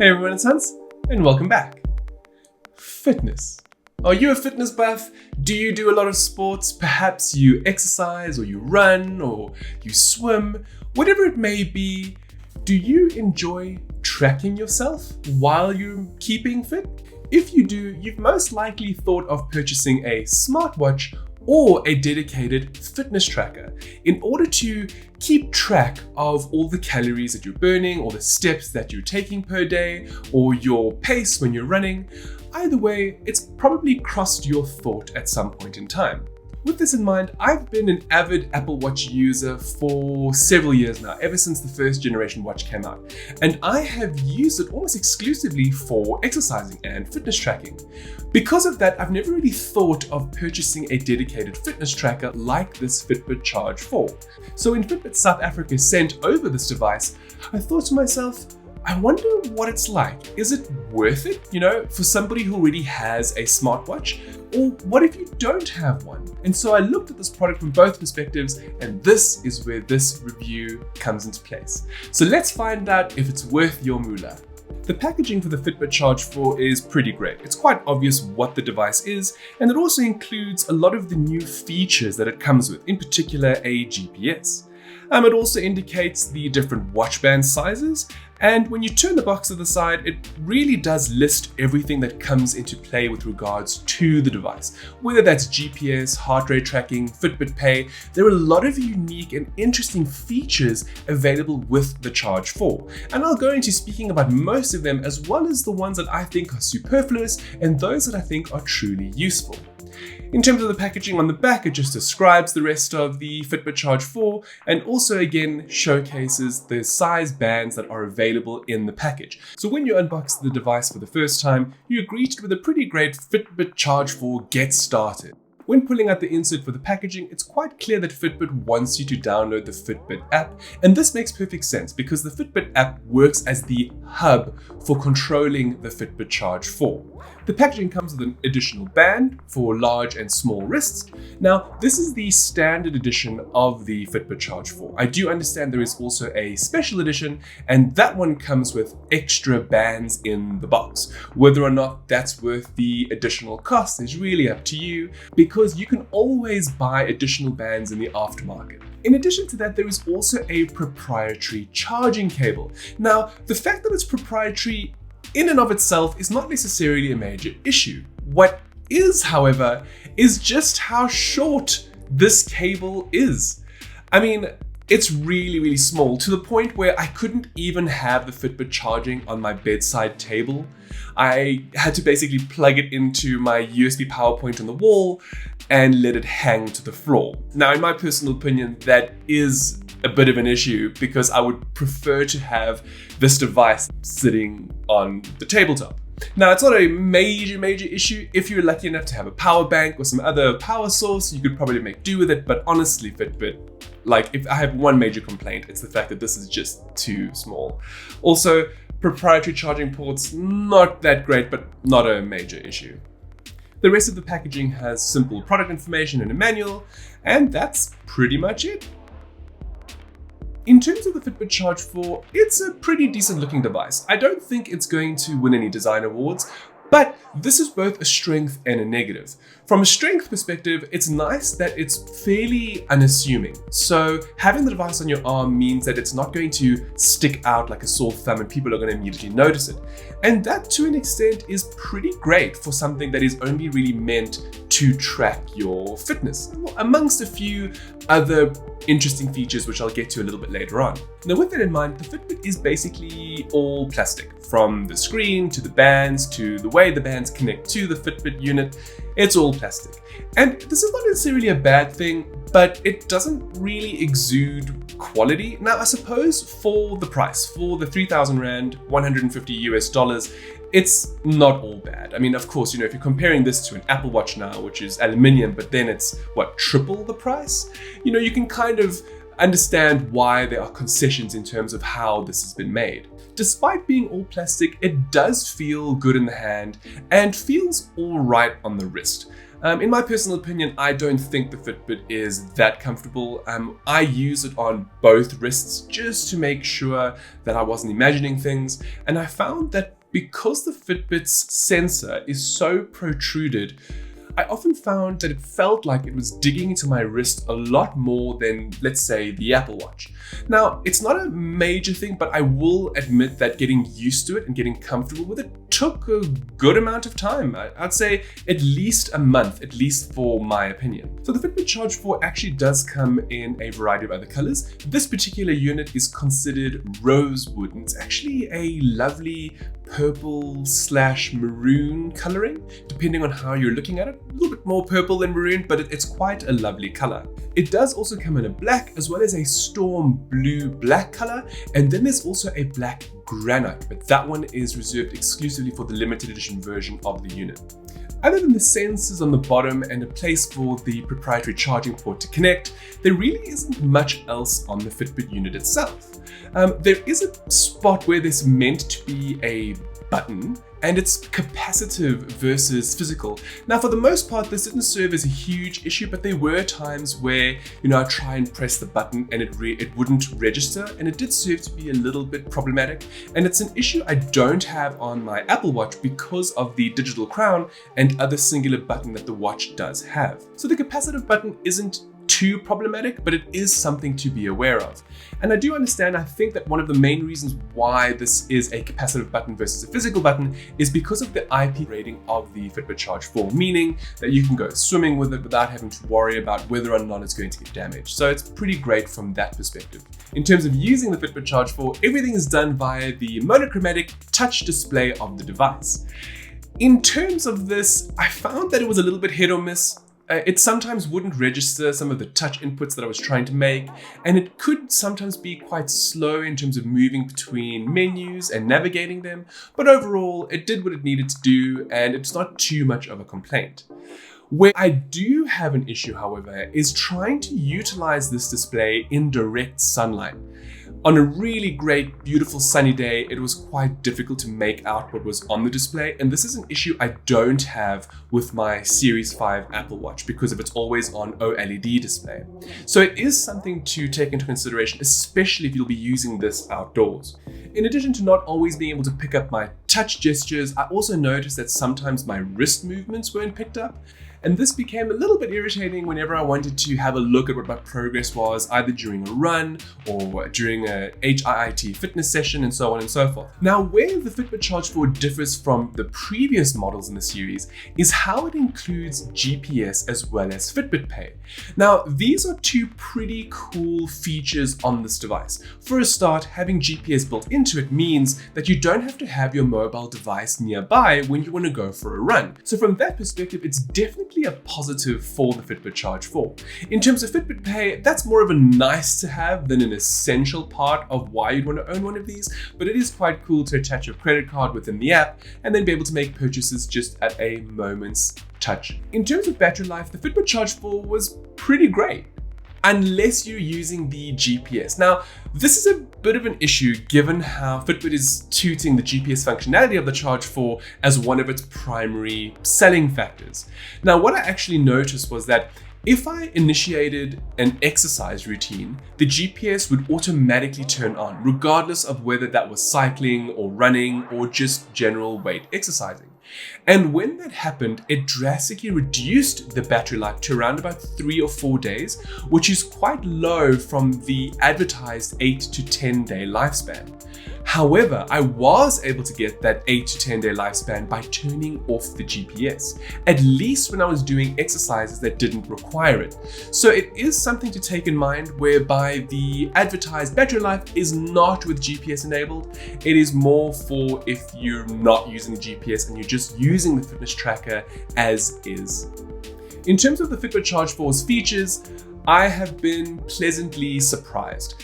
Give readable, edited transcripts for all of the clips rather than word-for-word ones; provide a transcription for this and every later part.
Hey everyone, it's Hans, and welcome back. Fitness. Are you a fitness buff? Do you do a lot of sports? Perhaps you exercise, or you run, or you swim, whatever it may be. Do you enjoy tracking yourself while you're keeping fit? If you do, you've most likely thought of purchasing a smartwatch or a dedicated fitness tracker in order to keep track of all the calories that you're burning, or the steps that you're taking per day, or your pace when you're running. Either way, it's probably crossed your thought at some point in time. With this in mind, I've been an avid Apple Watch user for several years now, ever since the first generation watch came out. And I have used it almost exclusively for exercising and fitness tracking. Because of that, I've never really thought of purchasing a dedicated fitness tracker like this Fitbit Charge 4. So when Fitbit South Africa sent over this device, I thought to myself, I wonder what it's like. Is it worth it, for somebody who already has a smartwatch? Or what if you don't have one? And so I looked at this product from both perspectives, and this is where this review comes into place. So let's find out if it's worth your moolah. The packaging for the Fitbit Charge 4 is pretty great. It's quite obvious what the device is, and it also includes a lot of the new features that it comes with, in particular a GPS. It also indicates the different watch band sizes, and when you turn the box to the side, it really does list everything that comes into play with regards to the device. Whether that's GPS, heart rate tracking, Fitbit Pay, there are a lot of unique and interesting features available with the Charge 4. And I'll go into speaking about most of them, as well as the ones that I think are superfluous and those that I think are truly useful. In terms of the packaging on the back, it just describes the rest of the Fitbit Charge 4 and also again showcases the size bands that are available in the package. So when you unbox the device for the first time, you're greeted with a pretty great Fitbit Charge 4 Get Started. When pulling out the insert for the packaging, it's quite clear that Fitbit wants you to download the Fitbit app, and this makes perfect sense because the Fitbit app works as the hub for controlling the Fitbit Charge 4. The packaging comes with an additional band for large and small wrists. Now, this is the standard edition of the Fitbit Charge 4. I do understand there is also a special edition, and that one comes with extra bands in the box. Whether or not that's worth the additional cost is really up to you, because you can always buy additional bands in the aftermarket. In addition to that, there is also a proprietary charging cable. Now, the fact that it's proprietary in and of itself is not necessarily a major issue. What is, however, is just how short this cable is. It's really, really small, to the point where I couldn't even have the Fitbit charging on my bedside table. I had to basically plug it into my USB power point on the wall and let it hang to the floor. Now, in my personal opinion, that is a bit of an issue, because I would prefer to have this device sitting on the tabletop. Now, it's not a major issue. If you're lucky enough to have a power bank or some other power source, you could probably make do with it. But honestly, Fitbit, if I have one major complaint, it's the fact that this is just too small. Also, proprietary charging ports, not that great, but not a major issue. The rest of the packaging has simple product information and a manual, and that's pretty much it. In terms of the Fitbit Charge 4, it's a pretty decent looking device. I don't think it's going to win any design awards, but this is both a strength and a negative. From a strength perspective, it's nice that it's fairly unassuming. So having the device on your arm means that it's not going to stick out like a sore thumb and people are going to immediately notice it. And that, to an extent, is pretty great for something that is only really meant to track your fitness, amongst a few other interesting features which I'll get to a little bit later on. Now, with that in mind, the Fitbit is basically all plastic. From the screen to the bands to the way the bands connect to the Fitbit unit, it's all plastic. And this is not necessarily a bad thing, but it doesn't really exude quality. Now, I suppose for the price, for the 3,000 Rand, $150 US, it's not all bad. Of course, if you're comparing this to an Apple Watch now, which is aluminium, but then it's triple the price, you can kind of understand why there are concessions in terms of how this has been made. Despite being all plastic, it does feel good in the hand and feels all right on the wrist. In my personal opinion, I don't think the Fitbit is that comfortable. I use it on both wrists just to make sure that I wasn't imagining things. And I found that because the Fitbit's sensor is so protruded, I often found that it felt like it was digging into my wrist a lot more than, let's say, the Apple Watch. Now, it's not a major thing, but I will admit that getting used to it and getting comfortable with it took a good amount of time. I'd say at least a month, at least for my opinion. So the Fitbit Charge 4 actually does come in a variety of other colors. This particular unit is considered rosewood, and it's actually a lovely purple/maroon coloring, depending on how you're looking at it. A little bit more purple than maroon, but it's quite a lovely color. It does also come in a black as well as a storm blue-black color, and then there's also a black granite, but that one is reserved exclusively for the limited edition version of the unit. Other than the sensors on the bottom and a place for the proprietary charging port to connect, there really isn't much else on the Fitbit unit itself. There is a spot where there's meant to be a button, and it's capacitive versus physical. Now, for the most part, this didn't serve as a huge issue, but there were times where, I try and press the button and it wouldn't register, and it did serve to be a little bit problematic. And it's an issue I don't have on my Apple Watch because of the digital crown and other singular button that the watch does have. So the capacitive button isn't too problematic, but it is something to be aware of. And I do understand, I think that one of the main reasons why this is a capacitive button versus a physical button is because of the IP rating of the Fitbit Charge 4, meaning that you can go swimming with it without having to worry about whether or not it's going to get damaged. So it's pretty great from that perspective. In terms of using the Fitbit Charge 4, everything is done via the monochromatic touch display of the device. In terms of this, I found that it was a little bit hit or miss. It sometimes wouldn't register some of the touch inputs that I was trying to make, and it could sometimes be quite slow in terms of moving between menus and navigating them, but overall it did what it needed to do, and it's not too much of a complaint. Where I do have an issue, however, is trying to utilize this display in direct sunlight. On a really great, beautiful sunny day, it was quite difficult to make out what was on the display, and this is an issue I don't have with my Series 5 Apple Watch because of its always on OLED display. So it is something to take into consideration, especially if you'll be using this outdoors. In addition to not always being able to pick up my touch gestures, I also noticed that sometimes my wrist movements weren't picked up. And this became a little bit irritating whenever I wanted to have a look at what my progress was, either during a run or during a HIIT fitness session and so on and so forth. Now, where the Fitbit Charge 4 differs from the previous models in the series is how it includes GPS as well as Fitbit Pay. Now, these are two pretty cool features on this device. For a start, having GPS built into it means that you don't have to have your mobile device nearby when you want to go for a run. So from that perspective, it's definitely a positive for the Fitbit Charge 4. In terms of Fitbit Pay, that's more of a nice to have than an essential part of why you'd want to own one of these, but it is quite cool to attach your credit card within the app and then be able to make purchases just at a moment's touch. In terms of battery life, the Fitbit Charge 4 was pretty great, unless you're using the GPS. Now, this is a bit of an issue given how Fitbit is touting the GPS functionality of the Charge 4 as one of its primary selling factors. Now, what I actually noticed was that if I initiated an exercise routine, the GPS would automatically turn on, regardless of whether that was cycling or running or just general weight exercising. And when that happened, it drastically reduced the battery life to around about 3 or 4 days, which is quite low from the advertised 8 to 10 day lifespan. However, I was able to get that 8 to 10 day lifespan by turning off the GPS, at least when I was doing exercises that didn't require it. So it is something to take in mind, whereby the advertised battery life is not with GPS enabled. It is more for if you're not using the GPS and you're just using the fitness tracker as is. In terms of the Fitbit Charge 4's features, I have been pleasantly surprised.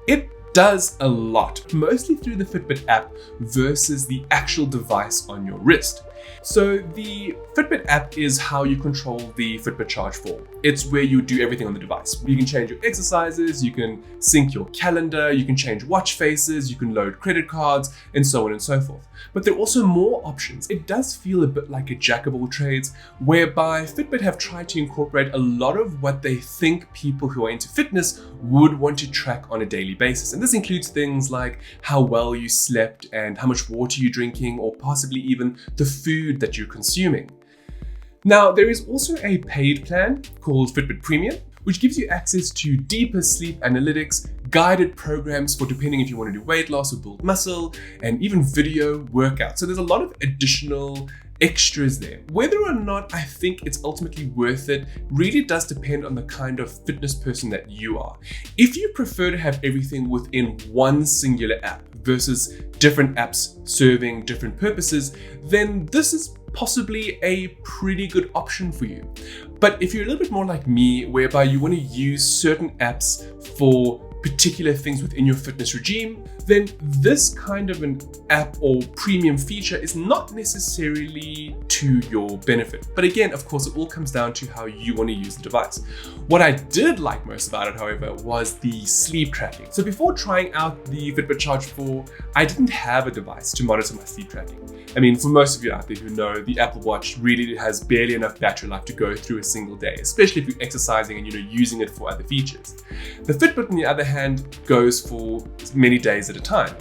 It does a lot, mostly through the Fitbit app versus the actual device on your wrist. So the Fitbit app is how you control the Fitbit Charge 4. It's where you do everything on the device. You can change your exercises, you can sync your calendar, you can change watch faces, you can load credit cards, and so on and so forth. But there are also more options. It does feel a bit like a jack of all trades, whereby Fitbit have tried to incorporate a lot of what they think people who are into fitness would want to track on a daily basis. And this includes things like how well you slept and how much water you're drinking, or possibly even the food that you're consuming. Now, there is also a paid plan called Fitbit Premium, which gives you access to deeper sleep analytics, guided programs for depending if you want to do weight loss or build muscle, and even video workouts. So there's a lot of additional extras there. Whether or not I think it's ultimately worth it really does depend on the kind of fitness person that you are. If you prefer to have everything within one singular app versus different apps serving different purposes, then this is possibly a pretty good option for you. But if you're a little bit more like me, whereby you want to use certain apps for particular things within your fitness regime, then this kind of an app or premium feature is not necessarily to your benefit. But again, of course, it all comes down to how you want to use the device. What I did like most about it, however, was the sleep tracking. So before trying out the Fitbit Charge 4, I didn't have a device to monitor my sleep tracking. I mean, for most of you out there who know, the Apple Watch really has barely enough battery life to go through a single day, especially if you're exercising and using it for other features. The Fitbit, on the other hand, goes for many days at a time.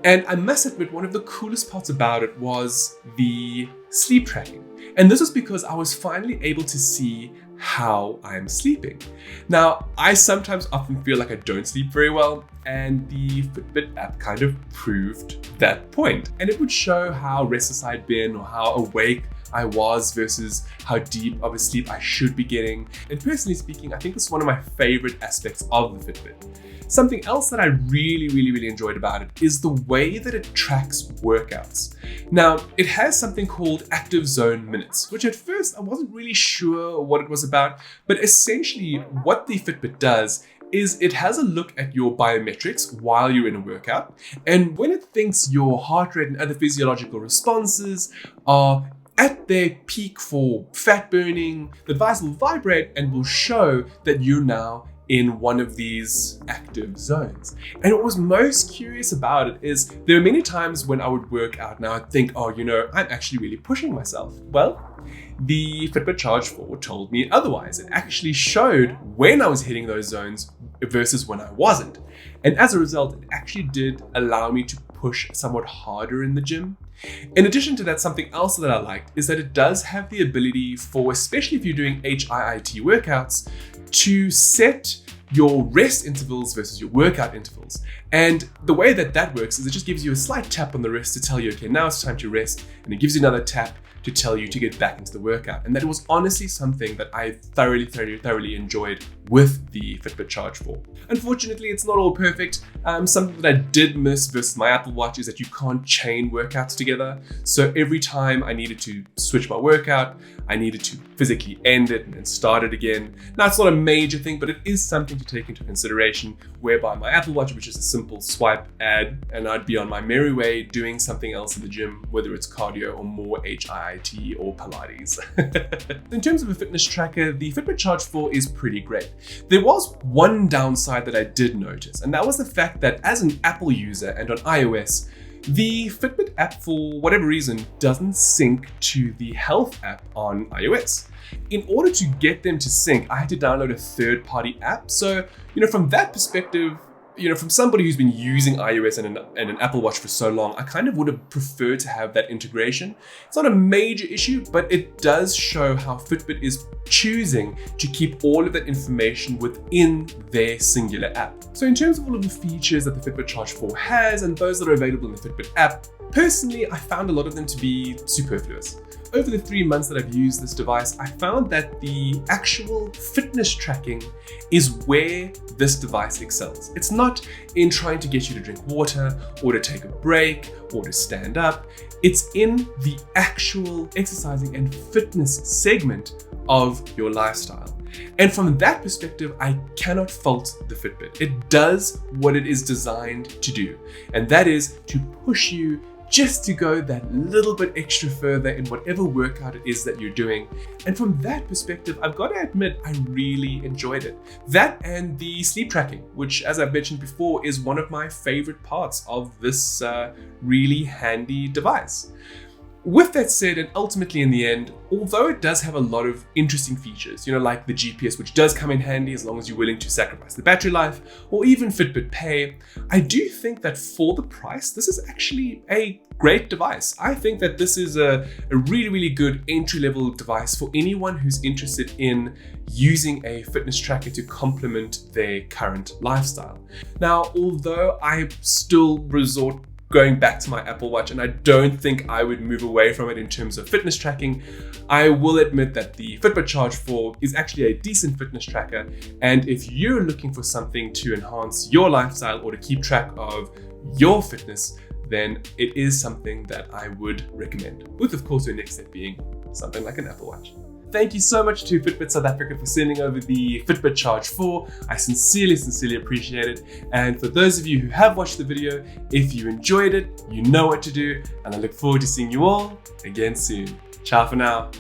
And I must admit, one of the coolest parts about it was the sleep tracking. And this was because I was finally able to see how I'm sleeping. Now, I sometimes often feel like I don't sleep very well, and the Fitbit app kind of proved that point. And it would show how restless I'd been or how awake I was versus how deep of a sleep I should be getting. And personally speaking, I think this is one of my favorite aspects of the Fitbit. Something else that I really enjoyed about it is the way that it tracks workouts. Now, it has something called active zone minutes, which at first I wasn't really sure what it was about, but essentially what the Fitbit does is it has a look at your biometrics while you're in a workout, and when it thinks your heart rate and other physiological responses are at their peak for fat burning, the device will vibrate and will show that you're now in one of these active zones. And what was most curious about it is there are many times when I would work out and I would think, oh, I'm actually really pushing myself. Well, the Fitbit Charge 4 told me otherwise. It actually showed when I was hitting those zones versus when I wasn't. And as a result, it actually did allow me to push somewhat harder in the gym. In addition to that, something else that I liked is that it does have the ability for, especially if you're doing HIIT workouts, to set your rest intervals versus your workout intervals. And the way that that works is it just gives you a slight tap on the wrist to tell you, okay, now it's time to rest. And it gives you another tap to tell you to get back into the workout. And that was honestly something that I thoroughly enjoyed with the Fitbit Charge 4. Unfortunately, it's not all perfect. Something that I did miss versus my Apple Watch is that you can't chain workouts together. So every time I needed to switch my workout, I needed to physically end it and then start it again. Now, it's not a major thing, but it is something to take into consideration, whereby my Apple Watch, which is a simple swipe ad, and I'd be on my merry way doing something else in the gym, whether it's cardio or more HIIT or Pilates. In terms of a fitness tracker, the Fitbit Charge 4 is pretty great. There was one downside that I did notice, and that was the fact that as an Apple user and on iOS, the Fitbit app, for whatever reason, doesn't sync to the health app on iOS. In order to get them to sync, I had to download a third-party app. So, from that perspective, from somebody who's been using iOS and an Apple Watch for so long, I kind of would have preferred to have that integration. It's not a major issue, but it does show how Fitbit is choosing to keep all of that information within their singular app. So in terms of all of the features that the Fitbit Charge 4 has and those that are available in the Fitbit app, personally, I found a lot of them to be superfluous. Over the 3 months that I've used this device, I found that the actual fitness tracking is where this device excels. It's not in trying to get you to drink water or to take a break or to stand up. It's in the actual exercising and fitness segment of your lifestyle. And from that perspective, I cannot fault the Fitbit. It does what it is designed to do, and that is to push you just to go that little bit extra further in whatever workout it is that you're doing. And from that perspective, I've got to admit, I really enjoyed it. That and the sleep tracking, which, as I've mentioned before, is one of my favorite parts of this really handy device. With that said, and ultimately in the end, although it does have a lot of interesting features, like the GPS, which does come in handy as long as you're willing to sacrifice the battery life, or even Fitbit Pay, I do think that for the price, this is actually a great device. I think that this is a really, really good entry-level device for anyone who's interested in using a fitness tracker to complement their current lifestyle. Now, although I still resort going back to my Apple Watch, and I don't think I would move away from it in terms of fitness tracking, I will admit that the Fitbit Charge 4 is actually a decent fitness tracker. And if you're looking for something to enhance your lifestyle or to keep track of your fitness, then it is something that I would recommend, with of course your next step being something like an Apple Watch. Thank you so much to Fitbit South Africa for sending over the Fitbit Charge 4. I sincerely appreciate it. And for those of you who have watched the video, if you enjoyed it, you know what to do. And I look forward to seeing you all again soon. Ciao for now.